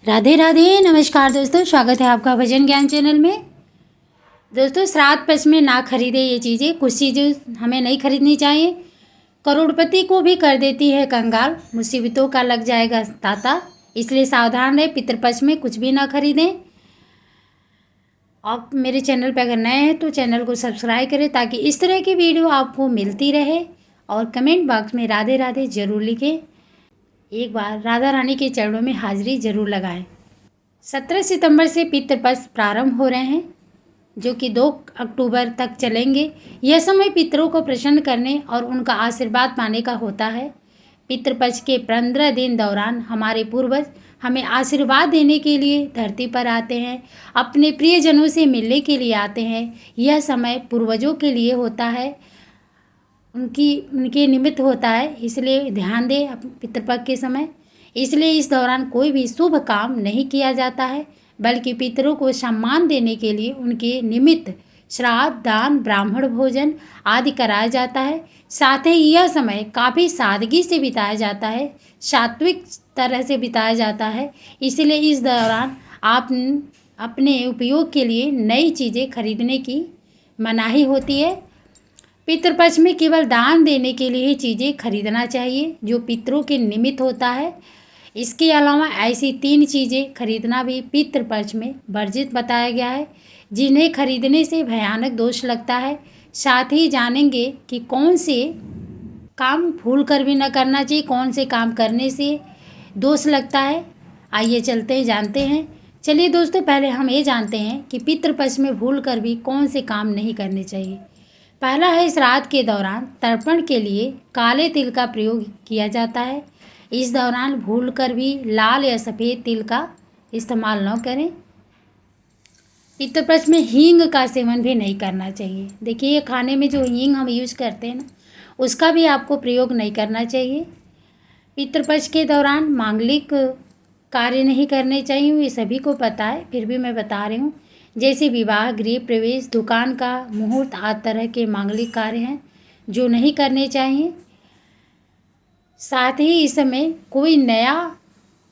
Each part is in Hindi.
राधे राधे। नमस्कार दोस्तों, स्वागत है आपका भजन ज्ञान चैनल में। दोस्तों, श्राद्ध पक्ष में ना खरीदे ये चीज़ें, कुछ चीज़ें हमें नहीं खरीदनी चाहिए। करोड़पति को भी कर देती है कंगाल, मुसीबतों का लग जाएगा तांता। इसलिए सावधान रहे, पितृपक्ष में कुछ भी ना खरीदें। आप मेरे चैनल पर अगर नए हैं तो चैनल को सब्सक्राइब करें ताकि इस तरह की वीडियो आपको मिलती रहे। और कमेंट बॉक्स में राधे राधे ज़रूर लिखें। एक बार राधा रानी के चरणों में हाजिरी जरूर लगाएं। 17 सितंबर से पितृपक्ष प्रारंभ हो रहे हैं, जो कि 2 अक्टूबर तक चलेंगे। यह समय पितरों को प्रसन्न करने और उनका आशीर्वाद पाने का होता है। पितृपक्ष के 15 दिन दौरान हमारे पूर्वज हमें आशीर्वाद देने के लिए धरती पर आते हैं, अपने प्रियजनों से मिलने के लिए आते हैं। यह समय पूर्वजों के लिए होता है, उनके निमित्त होता है, इसलिए ध्यान दें पितृपक्ष के समय। इसलिए इस दौरान कोई भी शुभ काम नहीं किया जाता है, बल्कि पितरों को सम्मान देने के लिए उनके निमित्त श्राद्ध, दान, ब्राह्मण भोजन आदि कराया जाता है। साथ ही यह समय काफ़ी सादगी से बिताया जाता है, सात्विक तरह से बिताया जाता है। इसलिए इस दौरान आप अपने उपयोग के लिए नई चीज़ें खरीदने की मनाही होती है। पितृपक्ष में केवल दान देने के लिए ही चीज़ें खरीदना चाहिए जो पितरों के निमित्त होता है। इसके अलावा ऐसी 3 चीज़ें खरीदना भी पितृपक्ष में वर्जित बताया गया है, जिन्हें खरीदने से भयानक दोष लगता है। साथ ही जानेंगे कि कौन से काम भूल कर भी न करना चाहिए, कौन से काम करने से दोष लगता है। आइए चलते हैं, जानते हैं। चलिए दोस्तों, पहले हम ये जानते हैं कि पितृपक्ष में भूल कर भी कौन से काम नहीं करने चाहिए। पहला है, श्राद्ध के दौरान तर्पण के लिए काले तिल का प्रयोग किया जाता है। इस दौरान भूलकर भी लाल या सफ़ेद तिल का इस्तेमाल न करें। पितृपक्ष में हींग का सेवन भी नहीं करना चाहिए। देखिए, ये खाने में जो हींग हम यूज़ करते हैं ना, उसका भी आपको प्रयोग नहीं करना चाहिए। पितृपक्ष के दौरान मांगलिक कार्य नहीं करने चाहिए, ये सभी को पता है, फिर भी मैं बता रही हूँ। जैसे विवाह, गृह प्रवेश, दुकान का मुहूर्त आदि तरह के मांगलिक कार्य हैं जो नहीं करने चाहिए। साथ ही इस समय कोई नया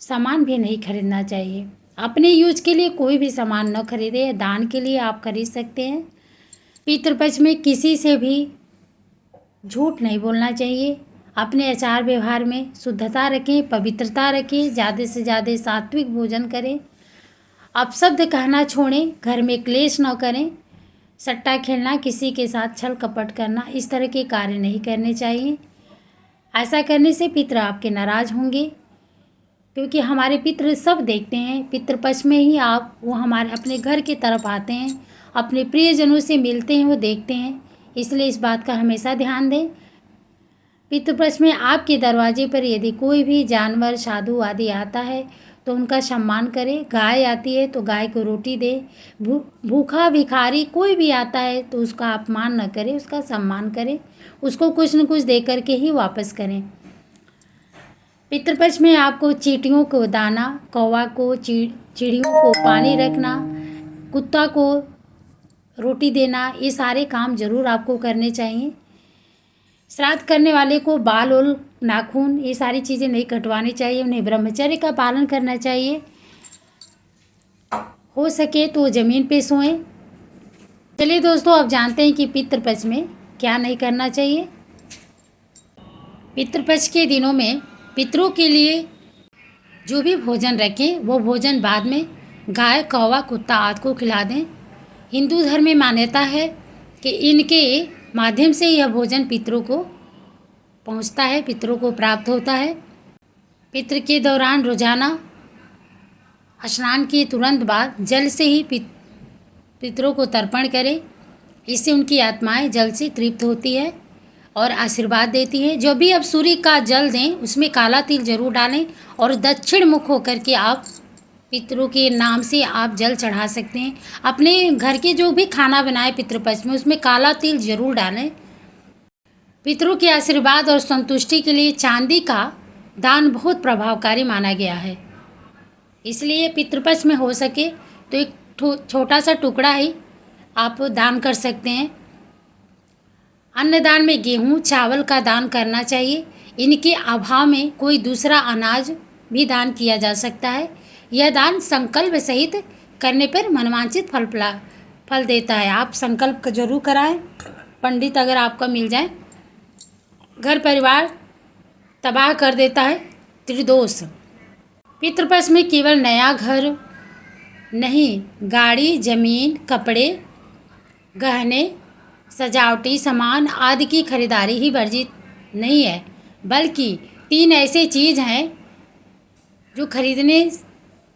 सामान भी नहीं खरीदना चाहिए। अपने यूज के लिए कोई भी सामान न खरीदें, दान के लिए आप खरीद सकते हैं। पितृपक्ष में किसी से भी झूठ नहीं बोलना चाहिए। अपने आचार व्यवहार में शुद्धता रखें, पवित्रता रखें, ज़्यादा से ज़्यादा सात्विक भोजन करें, अपशब्द कहना छोड़ें, घर में क्लेश न करें, सट्टा खेलना, किसी के साथ छल कपट करना, इस तरह के कार्य नहीं करने चाहिए। ऐसा करने से पितृ आपके नाराज़ होंगे, क्योंकि हमारे पितृ सब देखते हैं। पितृपक्ष में ही वो हमारे अपने घर की तरफ आते हैं, अपने प्रियजनों से मिलते हैं, वो देखते हैं। इसलिए इस बात का हमेशा ध्यान दें। पितृपक्ष में आपके दरवाजे पर यदि कोई भी जानवर, साधु आदि आता है तो उनका सम्मान करें। गाय आती है तो गाय को रोटी दे। भूखा भिखारी कोई भी आता है तो उसका अपमान न करें, उसका सम्मान करें, उसको कुछ न कुछ दे करके ही वापस करें। पितृपक्ष में आपको चींटियों को दाना, कौवा को, चिड़ियों को पानी रखना, कुत्ता को रोटी देना, ये सारे काम जरूर आपको करने चाहिए। श्राद्ध करने वाले को बाल और नाखून, ये सारी चीज़ें नहीं कटवानी चाहिए। उन्हें ब्रह्मचर्य का पालन करना चाहिए। हो सके तो ज़मीन पे सोएं। चलिए दोस्तों, अब जानते हैं कि पितृपक्ष में क्या नहीं करना चाहिए। पितृपक्ष के दिनों में पितरों के लिए जो भी भोजन रखें, वो भोजन बाद में गाय, कौवा, कुत्ता आदि को खिला दें। हिंदू धर्म में मान्यता है कि इनके माध्यम से यह भोजन पितरों को पहुंचता है, पितरों को प्राप्त होता है। पितृ के दौरान रोजाना स्नान के तुरंत बाद जल से ही पितरों को तर्पण करें। इससे उनकी आत्माएं जल से तृप्त होती है और आशीर्वाद देती है। जो भी आप सूर्य का जल दें, उसमें काला तिल जरूर डालें और दक्षिण मुख होकर के आप पितरों के नाम से आप जल चढ़ा सकते हैं। अपने घर के जो भी खाना बनाए पितृपक्ष में, उसमें काला तिल जरूर डालें। पितरों के आशीर्वाद और संतुष्टि के लिए चांदी का दान बहुत प्रभावकारी माना गया है। इसलिए पितृपक्ष में हो सके तो एक छोटा सा टुकड़ा ही आप दान कर सकते हैं। अन्नदान में गेहूँ, चावल का दान करना चाहिए। इनके अभाव में कोई दूसरा अनाज भी दान किया जा सकता है। यह दान संकल्प सहित करने पर मनवांछित फल देता है। आप संकल्प जरूर कराएं, पंडित अगर आपका मिल जाए। घर परिवार तबाह कर देता है त्रिदोष। पितृपक्ष में केवल नया घर नहीं, गाड़ी, जमीन, कपड़े, गहने, सजावटी सामान आदि की खरीदारी ही वर्जित नहीं है, बल्कि 3 ऐसे चीज़ हैं जो खरीदने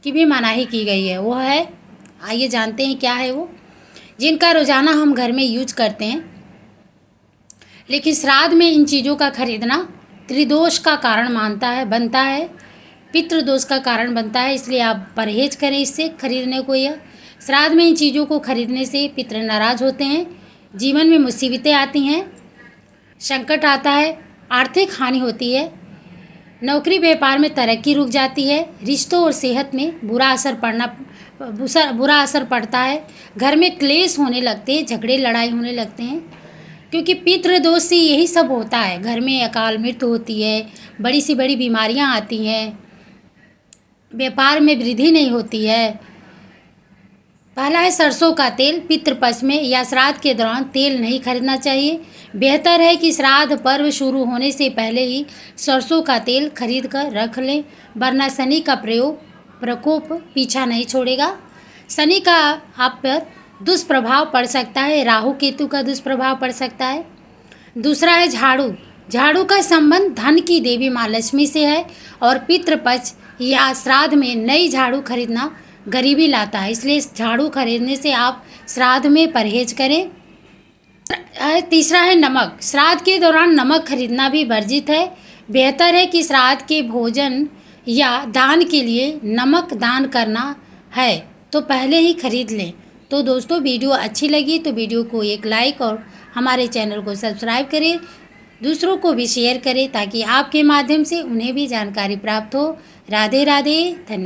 की भी मनाही की गई है। वो है, आइए जानते हैं क्या है वो, जिनका रोज़ाना हम घर में यूज करते हैं, लेकिन श्राद्ध में इन चीज़ों का खरीदना त्रिदोष का कारण बनता है, पितृदोष का कारण बनता है। इसलिए आप परहेज करें इससे खरीदने को। यह श्राद्ध में इन चीज़ों को खरीदने से पितृ नाराज होते हैं, जीवन में मुसीबतें आती हैं, संकट आता है, आर्थिक हानि होती है, नौकरी व्यापार में तरक्की रुक जाती है, रिश्तों और सेहत में बुरा असर पड़ता है, घर में क्लेश होने लगते हैं, झगड़े लड़ाई होने लगते हैं, क्योंकि पितृदोष से यही सब होता है। घर में अकाल मृत्यु होती है, बड़ी से बड़ी बीमारियां आती हैं, व्यापार में वृद्धि नहीं होती है। पहला है सरसों का तेल। पितृपक्ष में या श्राद्ध के दौरान तेल नहीं खरीदना चाहिए। बेहतर है कि श्राद्ध पर्व शुरू होने से पहले ही सरसों का तेल खरीद कर रख लें, वरना शनि का प्रकोप पीछा नहीं छोड़ेगा। शनि का आप पर दुष्प्रभाव पड़ सकता है, राहु केतु का दुष्प्रभाव पड़ सकता है। दूसरा है झाड़ू। झाड़ू का संबंध धन की देवी माँ लक्ष्मी से है, और पितृपक्ष या श्राद्ध में नई झाड़ू खरीदना गरीबी लाता है, इसलिए झाड़ू खरीदने से आप श्राद्ध में परहेज करें। तीसरा है नमक। श्राद्ध के दौरान नमक खरीदना भी वर्जित है। बेहतर है कि श्राद्ध के भोजन या दान के लिए नमक दान करना है तो पहले ही खरीद लें। तो दोस्तों, वीडियो अच्छी लगी तो वीडियो को एक लाइक और हमारे चैनल को सब्सक्राइब करें, दूसरों को भी शेयर करें ताकि आपके माध्यम से उन्हें भी जानकारी प्राप्त हो। राधे राधे, धन्यवाद।